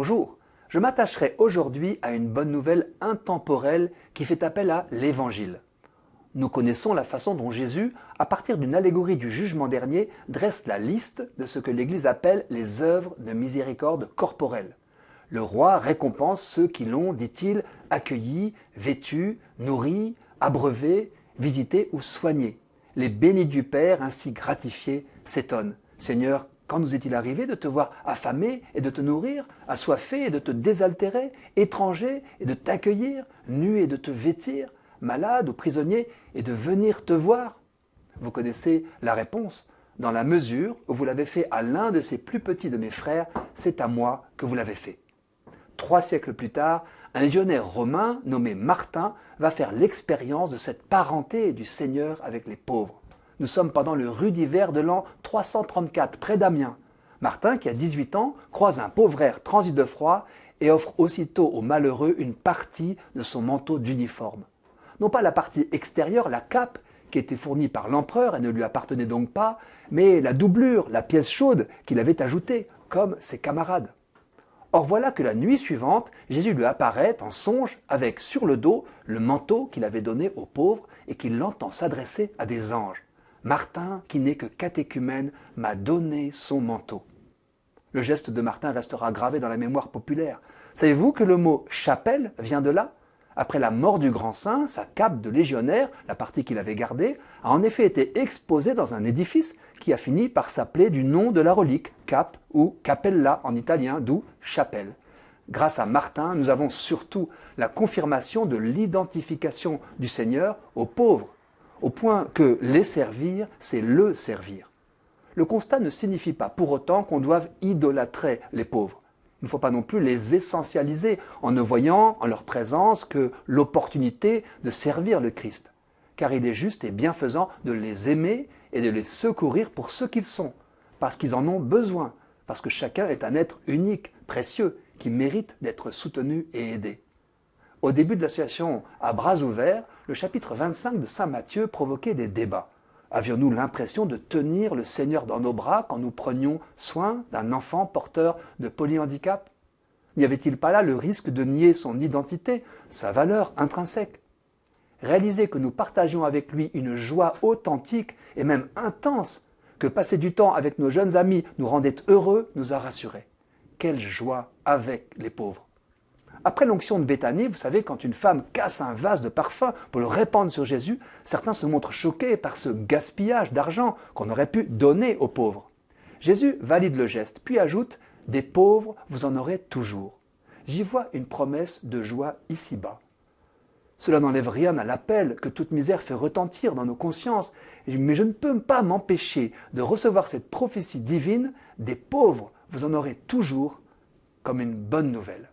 Bonjour, je m'attacherai aujourd'hui à une bonne nouvelle intemporelle qui fait appel à l'Évangile. Nous connaissons la façon dont Jésus, à partir d'une allégorie du jugement dernier, dresse la liste de ce que l'Église appelle les œuvres de miséricorde corporelle. Le roi récompense ceux qui l'ont, dit-il, accueilli, vêtu, nourri, abreuvé, visité ou soigné. Les bénis du Père, ainsi gratifiés, s'étonnent. Seigneur, quand nous est-il arrivé de te voir affamé et de te nourrir, assoiffé et de te désaltérer, étranger et de t'accueillir, nu et de te vêtir, malade ou prisonnier et de venir te voir? Vous connaissez la réponse. Dans la mesure où vous l'avez fait à l'un de ces plus petits de mes frères, c'est à moi que vous l'avez fait. 3 siècles plus tard, un légionnaire romain nommé Martin va faire l'expérience de cette parenté du Seigneur avec les pauvres. Nous sommes pendant le rude hiver de l'an 334, près d'Amiens. Martin, qui a 18 ans, croise un pauvre transi de froid et offre aussitôt au malheureux une partie de son manteau d'uniforme. Non pas la partie extérieure, la cape, qui était fournie par l'empereur et ne lui appartenait donc pas, mais la doublure, la pièce chaude qu'il avait ajoutée, comme ses camarades. Or voilà que la nuit suivante, Jésus lui apparaît en songe avec sur le dos le manteau qu'il avait donné aux pauvres et qu'il l'entend s'adresser à des anges. Martin, qui n'est que catéchumène, m'a donné son manteau. Le geste de Martin restera gravé dans la mémoire populaire. Savez-vous que le mot chapelle vient de là? Après la mort du grand saint, sa cape de légionnaire, la partie qu'il avait gardée, a en effet été exposée dans un édifice qui a fini par s'appeler du nom de la relique, cap ou capella en italien, d'où chapelle. Grâce à Martin, nous avons surtout la confirmation de l'identification du Seigneur aux pauvres, au point que les servir, c'est le servir. Le constat ne signifie pas pour autant qu'on doive idolâtrer les pauvres. Il ne faut pas non plus les essentialiser en ne voyant en leur présence que l'opportunité de servir le Christ. Car il est juste et bienfaisant de les aimer et de les secourir pour ce qu'ils sont, parce qu'ils en ont besoin, parce que chacun est un être unique, précieux, qui mérite d'être soutenu et aidé. Au début de l'association à bras ouverts, le chapitre 25 de saint Matthieu provoquait des débats. Avions-nous l'impression de tenir le Seigneur dans nos bras quand nous prenions soin d'un enfant porteur de polyhandicap? N'y avait-il pas là le risque de nier son identité, sa valeur intrinsèque? Réaliser que nous partagions avec lui une joie authentique et même intense, que passer du temps avec nos jeunes amis nous rendait heureux, nous a rassurés. Quelle joie avec les pauvres! Après l'onction de Béthanie, vous savez, quand une femme casse un vase de parfum pour le répandre sur Jésus, certains se montrent choqués par ce gaspillage d'argent qu'on aurait pu donner aux pauvres. Jésus valide le geste, puis ajoute « Des pauvres, vous en aurez toujours ». J'y vois une promesse de joie ici-bas. Cela n'enlève rien à l'appel que toute misère fait retentir dans nos consciences, mais je ne peux pas m'empêcher de recevoir cette prophétie divine « Des pauvres, vous en aurez toujours » comme une bonne nouvelle.